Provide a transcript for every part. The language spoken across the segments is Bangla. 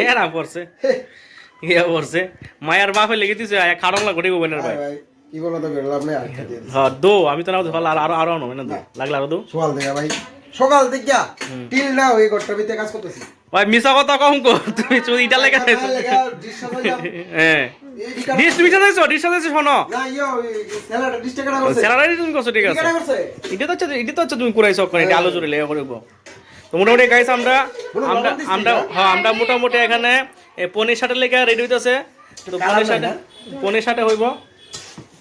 এরা পড়ছে ইয়া পড়ছে মায়ার বাপে লেগে দিছে খাড়ন লাগ ঘটে গোবেনের ভাই কি বলো তো বেরলাম না আটটা দিয়ে হ্যাঁ দো আমি তো না ভালো আরো আরো আনো না দো লাগলে আরো দো সকাল থেকে টিল না ওই ঘরটার ভিতরে কাজ করতেছি ভাই মিছা কথা কম কো তুমি চুরি ইটা লেগে আছো হ্যাঁ ডিশ তুমি সাজাইছো শোনো না ইয়ো স্যালাড ডিশ টাকা করছে স্যালারি তুমি করছো ঠিক আছে এটা তো তুমি কুরাইছো ওখানে এটা আলো জুড়ে লেগে করব তো মোটামুটি গাইস আমরা মোটামুটি এখানে পনির শাটের লেগে রেডি হইতাছে তো পনির শাটে হইব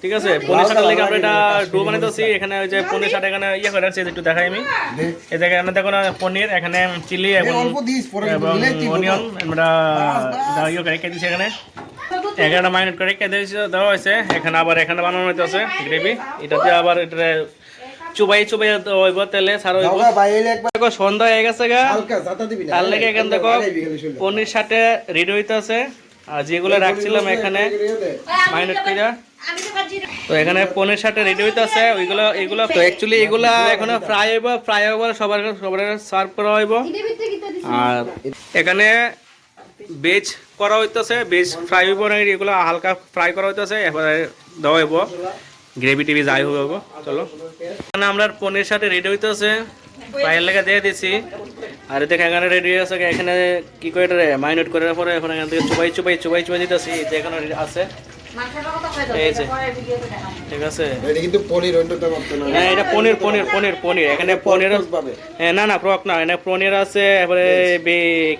ঠিক আছে পনির শাটের লেগে আমরা এটা ডো বানাইতেছি এখানে ওই যে পনির শাট এখানে ইয়া করে রাখছি একটু দেখাই আমি এই জায়গায় আমরা দেখো না পনির এখানে চিলি এবং অনিয়ন আমরা ইয়ে করে রেখে দিচ্ছি এখানে এখানে মাইনেট করে রেখে দেওয়া হয়েছে এখানে আবার এখানে বানানো হইতেছে গ্রেভি এটাতে আবার এটা চুবাই হইব তেলে ছাড়া হইব দেখো সন্ধ্যা হয়ে গেছে গা তার লেগে এখানে দেখো পনির সাথে রেডি হইতেছে আর যেগুলো রাখছিলাম এখানে মাইনেট করে তো এখানে পনির সাথে রেডি হইতেছে এগুলো তো অ্যাকচুয়ালি এগুলা এখনো ফ্রাই হইব সবার সার্ভ করা হইব আর এখানে ভেজ করা হইতেছে ভেজ ফ্রাই হইব না এগুলো হালকা ফ্রাই করা হইতেছে এরপরে দেওয়া হইব গ্রেভি টিভি যাই হইব চলো এখানে আমরা পনির সাথে রেডি হইতেছে পায়ের লেগে দিয়ে দিছি আর দেখে এখানে রেডি আছে এখানে কি করে মাইনেট করার পরে এখন এখান থেকে চুবাই দিতেছি যে এখানে আছে এই যে ঠিক আছে এটা কিন্তু পনির অন্যটা করতে না হ্যাঁ এটা পনির এখানে পনির পাবে হ্যাঁ না ফ্রক না এখানে পনির আছে তারপরে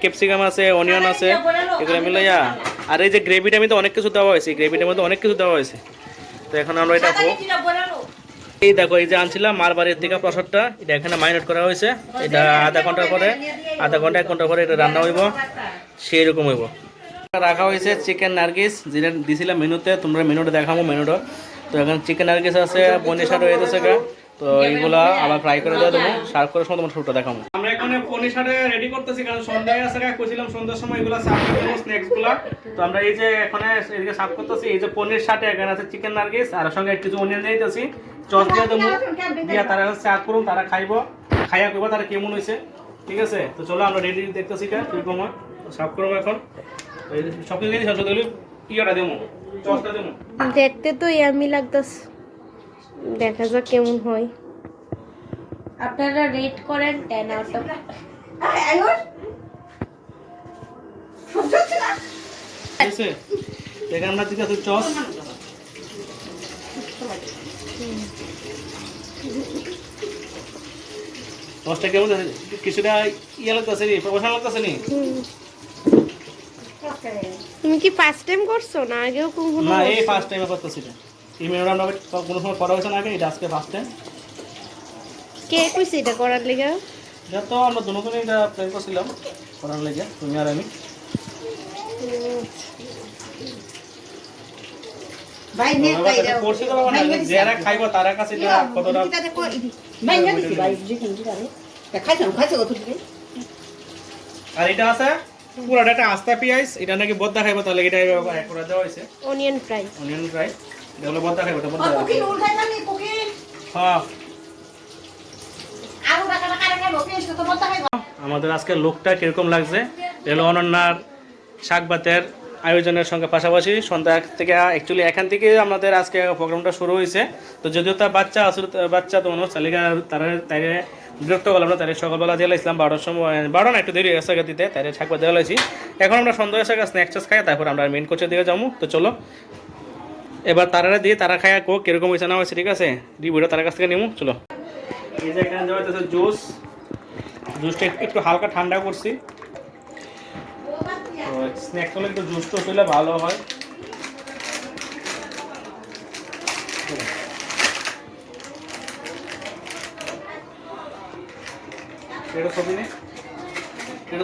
ক্যাপসিকাম আছে অনিয়ন আছে এগুলো মিলাইয়া আর এই যে গ্রেভিটা মধ্যে অনেক কিছু দেওয়া হয়েছে গ্রেভিটার মধ্যে অনেক কিছু দেওয়া হয়েছে তো এখন আমরা এটা এই দেখো এই যে আনছিলাম মার বাড়ির থেকে প্রসাদটা এটা এখানে মাইনেট করা হয়েছে এটা আধা ঘন্টা 1 ঘন্টা পরে এটা রান্না হইব সেই রকম হইব রাখা হয়েছে চিকেন নার্গিস যেটা দিছিলাম মেনুতে তোমরা মেনুটা দেখাবো মেনুটা তো এখন চিকেন নার্গিস আছে পনির শাট হয়ে গেছে তো এইগুলা আবার ফ্রাই করে দেওয়া দেবো সার্ভ করার সময় তোমার শুরুটা দেখাবো আমরা এখানে পনির শাটে রেডি করতেছি কারণ সন্ধ্যায় আছে কইছিলাম সন্ধ্যার সময় এগুলা সার্ভ করে দেবো স্ন্যাক্সগুলা তো আমরা এই যে এখানে এদিকে সার্ভ করতেছি এই যে পনির শাটে এখানে আছে চিকেন নার্গিস আর সঙ্গে কিছু অনিয়ন দিয়ে দিতেছি চস দিয়ে দেবো দিয়া তারা সার্ভ করুন তারা খাইবো খাইয়া করবো তারা কেমন হয়েছে ঠিক আছে তো চলো আমরা রেডি দেখতেছি কিরকম সার্ভ করবো এখন সব কিছু জিনিস আছে ইয়েটা দেবো চসটা দেবো দেখতে তো ইয়ামি লাগতেছে দেখা যাক কেমন হয় আপনারা রেট করেন 10 আউট অফ ঠিক আছে দেখেন আমরা ঠিক আছে চস চসটা কেমন কিছুটা ইয়ে লাগতেছে নি প্রফেশনাল লাগতেছে নি তুমি কি ফার্স্ট টাইম করছো না আগেও কখনো না এই ফার্স্ট টাইম করতেছি এটা এই মেনুটা আমরা কোনো সময় করা হয়েছে না আগে এটা আজকে ফার্স্ট টাইম কে কইছে এটা করার লাগা এটা তো আমরা দুজনেই এটা প্ল্যান করছিলাম করার লাগা তুমি আর আমি ভাই নে কইরা করছি তো মানে যারা খাইবো তার কাছে এটা কতটা ভাই না দিছি ভাই যে কিনতে পারে তা খাইছো কত দিকে আর এটা আছে পুরোটা একটা আস্তা পেঁয়াজ এটা নাকি বদ্দা খাইবো তাহলে এটা করে দেওয়া হয়েছে অনিয়ন ফ্রাই এগুলো বদ্দা খাইবো এটা বদ্দা কুকিং উঠাই না নি কুকিং হ্যাঁ আরো টাকা খাইবো পেঁয়াজ তো বদ্দা খাইবো আমাদের আজকে লোকটা কিরকম লাগছে এলো অনন্যার শাকবাতের আয়োজনের সঙ্গে পাশাপাশি সন্ধ্যা থেকে অ্যাকচুয়ালি এখান থেকে আমাদের আজকে প্রোগ্রামটা শুরু হয়েছে তো যদিও তার বাচ্চা তো মনে হচ্ছে তারা বিরক্ত করলাম না তাদের সকালবেলা দিয়ে ইসলাম 12টার সময় 12 না একটু দেরি হয়েছে দিতে তাদের শাকবাদ দেওয়া হয়েছি এখন আমরা সন্ধ্যা এসে স্ন্যাক্স খাই তারপর আমরা মেন কোচের দিকে যাবো তো চলো এবার তারা দিয়ে তারা খায় কোক কিরকম হয়েছে না হয়েছে ঠিক আছে রিভিউটা তার কাছ থেকে নিবো চলো এই যে এখানে দেওয়া হচ্ছে জুসটা একটু হালকা ঠান্ডা করছি তো স্ন্যাক্স হলে একটু জুস টোস হলে ভালো হয়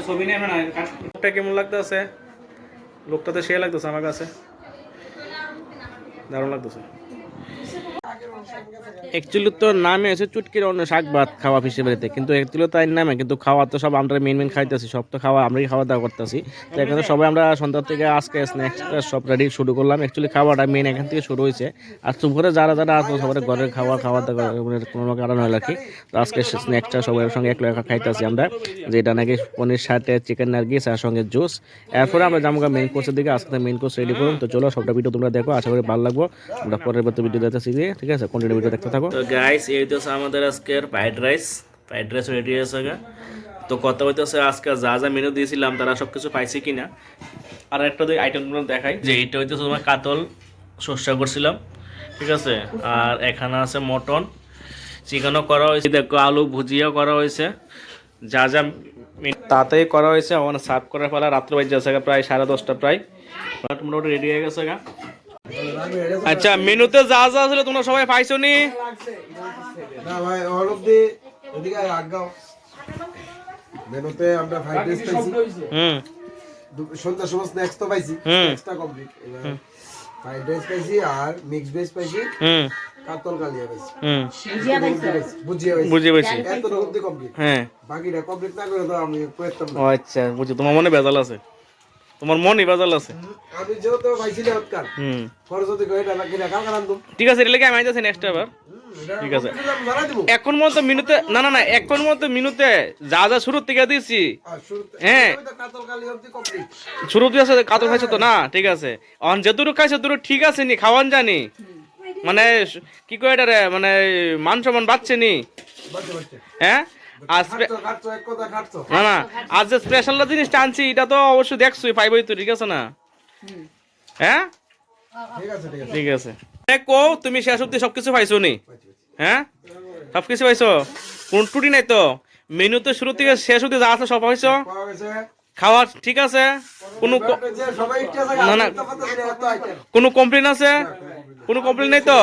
ছবি নেই না লোকটা কেমন লাগতেছে লোকটাতে সে লাগতেছে আমার কাছে দারুণ লাগতেছে অ্যাকচুয়ালি তো নামে আছে চুটকির অন্য শাক ভাত খাওয়া ফিশে বাড়িতে, কিন্তু অ্যাকচুয়ালি তাই নামে, কিন্তু খাওয়া তো সব আমরা মেন খাইতেছি, সব তো খাওয়া আমরাই খাওয়া দাওয়া করতেছি। তো এখানে সবাই আমরা সন্ধ্যা থেকে আজকে স্ন্যাক্সটা সব রেডি শুরু করলাম। অ্যাকচুয়ালি খাওয়াটা মেন এখান থেকে শুরু হয়েছে। আর দুপুরে যারা যারা আসবো সবার ঘরের খাওয়া দাওয়া কোনো কারণ হলো আর কি। তো আজকে স্ন্যাক্সটা সবার সঙ্গে এক লগে খাইতেছি আমরা, যেটা নাকি পনির সাথে চিকেন নার্গিস আর সঙ্গে জুস। এরপরে আমরা যাবো মেন কোর্সের দিকে, আজকে মেন কোর্স রেডি করুন। তো চলো সবটা ভিডিও তোমরা দেখো, আশা করি ভালো লাগবো। আমরা পরের ভিডিও দেখতেছি, ঠিক আছে? কন্টিনিউ ভিডিও দেখতে থাকো। তো গাইস এই তো আমাদের আজকের ফ্রাইড রাইস রেডি হয়েছে। তো কথা হইতেছে আজকে যা যা মেনু দিয়েছিলাম তারা সব কিছু পাইছি কিনা। আর একটা দুই আইটেমগুলো দেখাই, যে এইটা হইতেছে তোমার কাতল সর্ষা করছিলাম, ঠিক আছে? আর এখানে আছে মটন, চিকেনও করা হয়েছে, দেখো আলু ভুজিয়াও করা হয়েছে, যা যা তাতেই করা হয়েছে। আমার সার্ভ করার ফলে রাত্রে বাজে আছে প্রায় 10:30 প্রায়, মোটামুটি রেডি হয়ে গেছে গা। আচ্ছা মেনুতে যা যা ছিল তোমরা সবাই পাইছো নি? না ভাই অল অফ দি এদিকে আগাও। মেনুতে আমরা ফ্রাইড রাইস পাইছি, সন্ধ্যার সময় স্ন্যাক্স তো পাইছি, স্ন্যাক্সটা কমপ্লিট। এবার ফ্রাইড রাইস পাইছি আর মিক্স ভেজ পাইছি, কাতল কালিয়া পাইছি, বুঝিয়ে পাইছি। এত রকম দিয়ে কমপ্লিট। হ্যাঁ, বাকিটা কমপ্লিট না করে তো আমি করতাম না। ও আচ্ছা বুঝছি, তোমার মনে ভেজাল আছে, তোমার মনে ভেজাল আছে। আমি যেহেতু পাইছি না হতকার খরচ হতে কই এটা লাগি না, কাল কাল আনতাম। ঠিক আছে, এটা লাগে আমি আইতাছি নেক্সট এবার। ঠিক আছে, এখন মতো মিনুতে না এখন মতো মিনুতে যা যা শুরু থেকে দিয়েছি। হ্যাঁ, শুরু দিয়ে আছে কাতল খাইছো তো না? ঠিক আছে, অন যেতুটুকু খাইছো ততটুকু ঠিক আছে নি, খাওয়ান জানি মানে কি কয় এটা রে, মানে মান সম্মান বাড়ছে নি। হ্যাঁ, না আজ যে স্পেশাল জিনিসটা আনছি এটা তো অবশ্যই দেখছোই, পাইবই তো, ঠিক আছে না? হ্যাঁ ঠিক আছে, কো তুমি শেষ অব্দি সবকিছু পাইছো নি? হ্যাঁ সবকিছু পাইছো, কোন ত্রুটি নাই তো? মেনু তো শুরু থেকে শেষ অব্দি যা আছে সব পাইছো, খাওয়া ঠিক আছে? কোনো না কোনো কমপ্লেন আছে? কোনো কমপ্লেন নাই তো?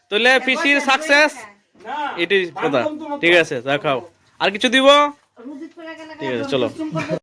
তাহলে ফিশির সাকসেস এটাই কথা। ঠিক আছে, যা খাও। আর কিছু দিব? ঠিক আছে, চলো।